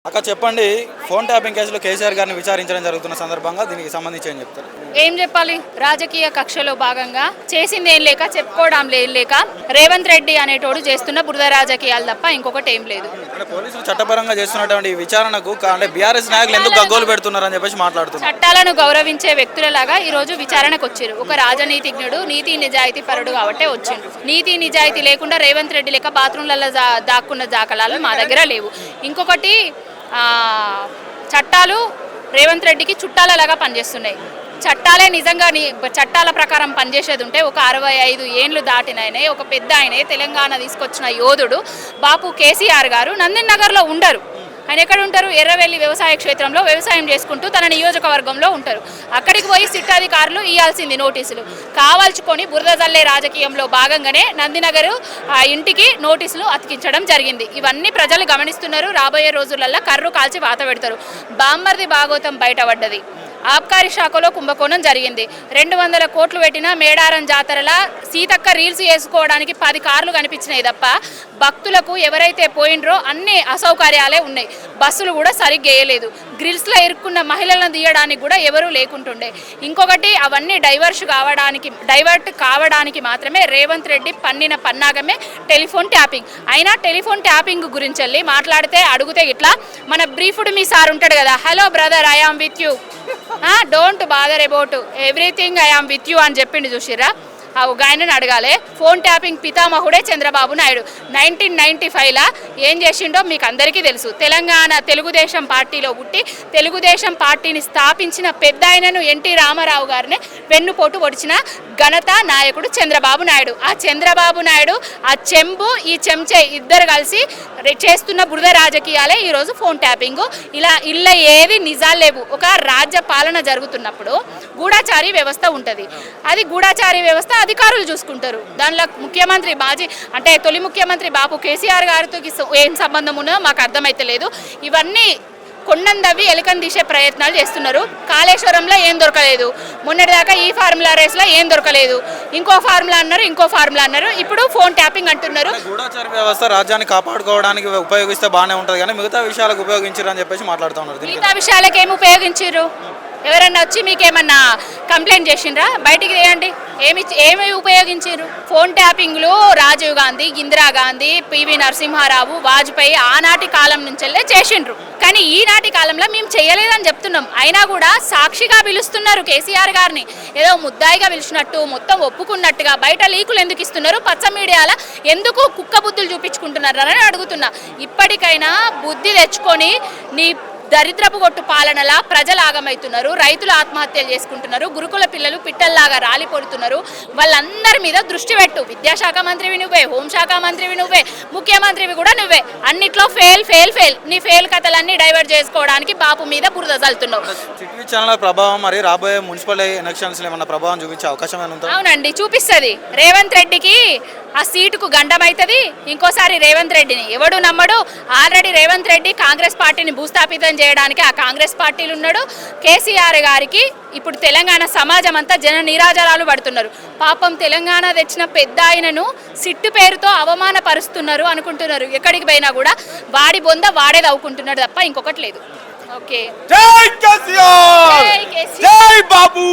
అక్క చెప్పండి, phone tapping కేసులో కేసీఆర్ గారిని విచారించడం జరుగుతున్న సందర్భంగా దీనికి సంబంధించి ఏం చెప్తారు? ఏం చెప్పాలి, రాజకీయ కక్షలో భాగంగా చేసింది ఏం లేక చెప్పుకోవడం లేక రేవంత్ రెడ్డి అనేటోడు చేస్తున్న బురద రాజకీయాలు తప్ప ఇంకొకటి ఏం లేదు. పోలీసులు చట్టపరంగా చేస్తున్నటువంటి విచారణకు అంటే బీఆర్ఎస్ నాయకులు ఎందుకు గగ్గోలు పెడుతున్నారని చెప్పేసి మాట్లాడుతున్నారు. చట్టాలను గౌరవించే వ్యక్తులలాగా ఈ రోజు విచారణకు వచ్చారు. ఒక రాజనీతిజ్ఞుడు, నీతి నిజాయితీ పరుడు కాబట్టే వచ్చిండు. నీతి నిజాయితీ లేకుండా రేవంత్ రెడ్డి లెక్క బాత్రూంలలో దాక్కున్న దాఖలాలు మా దగ్గర లేవు. ఇంకొకటి చట్టాలు రేవంత్ రెడ్డికి చుట్టాలలాగా పనిచేస్తున్నాయి. చట్టాలే నిజంగా చట్టాల ప్రకారం పనిచేసేది ఉంటే ఒక 65 ఏండ్లు దాటిన ఆయనే, ఒక పెద్ద ఆయనే, తెలంగాణ తీసుకొచ్చిన యోధుడు బాపు కేసీఆర్ గారు నందిన్ నగర్లో ఉండరు. ఆయన ఎక్కడ ఉంటారు? ఎర్రవెల్లి వ్యవసాయ క్షేత్రంలో వ్యవసాయం చేసుకుంటూ తన నియోజకవర్గంలో ఉంటారు. అక్కడికి పోయి సిట్ అధికారులు ఇవ్వాల్సింది నోటీసులు కావాల్చుకొని బురద జల్లే రాజకీయంలో భాగంగానే నందినగర్ ఆ ఇంటికి నోటీసులు అతికించడం జరిగింది. ఇవన్నీ ప్రజలు గమనిస్తున్నారు. రాబోయే రోజులలో కర్రు కాల్చి వాత పెడతారు. బామ్మర్ది భాగవతం బయటపడ్డది. ఆబ్కారీ శాఖలో కుంభకోణం జరిగింది. 200 కోట్లు పెట్టిన మేడారం జాతరల సీతక్క రీల్స్ వేసుకోవడానికి 10 కార్లు కనిపించినాయి తప్ప భక్తులకు ఎవరైతే పోయినరో అన్ని అసౌకర్యాలే ఉన్నాయి. బస్సులు కూడా సరిగ్గా వేయలేదు. గ్రిల్స్లో ఇరుక్కున్న మహిళలను తీయడానికి కూడా ఎవరూ లేకుంటుండే. ఇంకొకటి, అవన్నీ డైవర్ట్ కావడానికి మాత్రమే రేవంత్ రెడ్డి పన్నిన పన్నాగమే టెలిఫోన్ ట్యాపింగ్. అయినా టెలిఫోన్ ట్యాపింగ్ గురించి వెళ్ళి మాట్లాడితే అడిగితే ఇట్లా మన బ్రీఫ్డ్ మీ సార్ ఉంటాడు కదా, hello brother I am with you, don't bother about everything I am with you అని చెప్పిండు. చూసిరా, ఆ ఆయనను అడగాలి. ఫోన్ ట్యాపింగ్ పితామహుడే చంద్రబాబు నాయుడు. 1995లా ఏం చేసిండో మీకు అందరికీ తెలుసు. తెలంగాణ తెలుగుదేశం పార్టీలో పుట్టి తెలుగుదేశం పార్టీని స్థాపించిన పెద్ద ఆయనను ఎన్టీ రామారావు గారిని వెన్నుపోటు పొడిచిన ఘనత నాయకుడు చంద్రబాబు నాయుడు. ఆ చంద్రబాబు నాయుడు, ఆ చెంబు, ఈ చెంచే ఇద్దరు కలిసి చేస్తున్న బురద రాజకీయాలే ఈరోజు ఫోన్ ట్యాపింగ్. ఇలా ఏది నిజాలు లేవు. ఒక రాజ్య పాలన జరుగుతున్నప్పుడు గూఢాచారి వ్యవస్థ ఉంటుంది. అది గూఢాచారి వ్యవస్థ అధికారులు చూసుకుంటారు. దానిలో ముఖ్యమంత్రి తొలి ముఖ్యమంత్రి బాపు కేసీఆర్ గారితో ఏం సంబంధం ఉన్నదో మాకు అర్థమైతే లేదు. ఇవన్నీ కొండందవ్వి ఎలుకని తీసే ప్రయత్నాలు చేస్తున్నారు. కాళేశ్వరంలో ఏం దొరకలేదు, మొన్నటిదాకా ఈ ఫార్ములా రేస్లో ఏం దొరకలేదు, ఇంకో ఫార్ములా అన్నారు, ఇప్పుడు ఫోన్ ట్యాపింగ్ అంటున్నారు. గూఢాచార వ్యవస్థ రాజ్యాన్ని కాపాడుకోవడానికి ఉపయోగిస్తే బాగానే ఉంటుంది కానీ మిగతా విషయాలకు ఉపయోగించారు అని చెప్పేసి మాట్లాడుతున్నారు. మిగతా విషయాలకు ఏమి ఉపయోగించారు? ఎవరన్నా వచ్చి మీకేమన్నా కంప్లైంట్ చేసిండ్రా? బయటికి తీయండి. ఏమి ఉపయోగించారు? ఫోన్ ట్యాపింగ్లు రాజీవ్ గాంధీ, ఇందిరాగాంధీ, పివి నరసింహారావు, వాజ్పేయి ఆనాటి కాలం నుంచెల్లే చేసిండ్రు. కానీ ఈనాటి కాలంలో మేము చేయలేదని చెప్తున్నాం. అయినా కూడా సాక్షిగా పిలుస్తున్నారు కేసీఆర్ గారిని. ఏదో ముద్దాయిగా పిలిచినట్టు, మొత్తం ఒప్పుకున్నట్టుగా బయట లీకులు ఎందుకు ఇస్తున్నారు? పచ్చ మీడియాలో ఎందుకు కుక్క బుద్ధులు చూపించుకుంటున్నారు అని అడుగుతున్నా. ఇప్పటికైనా బుద్ధి తెచ్చుకొని నీ దరిద్రపు కొట్టు పాలనలా ప్రజలు ఆగమవుతున్నారు. రైతులు ఆత్మహత్యలు చేసుకుంటున్నారు. గురుకుల పిల్లలు పిట్టల్లాగా రాలిపోతున్నారు. వాళ్ళందరి మీద దృష్టి పెట్టు. విద్యాశాఖ మంత్రివి నువ్వే, హోంశాఖ మంత్రివి నువ్వే, ముఖ్యమంత్రివి కూడా నువ్వే. అన్నిట్లో ఫెయిల్. నీ ఫెయిల్ కథలన్నీ డైవర్ట్ చేసుకోవడానికి బాపు మీద బురద చల్లుతున్నావు. ప్రభావం మరి రాబోయే మున్సిపల్ ఎలక్షన్స్ ఏమన్నా ప్రభావం చూపించే అవకాశం ఏముంది? అవునండి, చూపిస్తుంది. రేవంత్ రెడ్డికి ఆ సీటుకు గండమవుతుంది. ఇంకోసారి రేవంత్ రెడ్డిని ఎవడు నమ్మడు. ఆల్రెడీ రేవంత్ రెడ్డి కాంగ్రెస్ పార్టీని భూస్థాపితం చేయడానికి ఆ కాంగ్రెస్ పార్టీలు ఉన్నాడు. కేసీఆర్ గారికి ఇప్పుడు తెలంగాణ సమాజం అంతా జన నీరాజనాలు పడుతున్నారు. పాపం తెలంగాణ తెచ్చిన పెద్ద ఆయనను సిట్టు పేరుతో అవమానపరుస్తున్నారు అనుకుంటున్నారు. ఎక్కడికి పోయినా కూడా వాడి బొంద వాడే దవ్వుకుంటున్నాడు తప్ప ఇంకొకటి లేదు. ఓకే, జై కేసీఆర్, జై బాబు.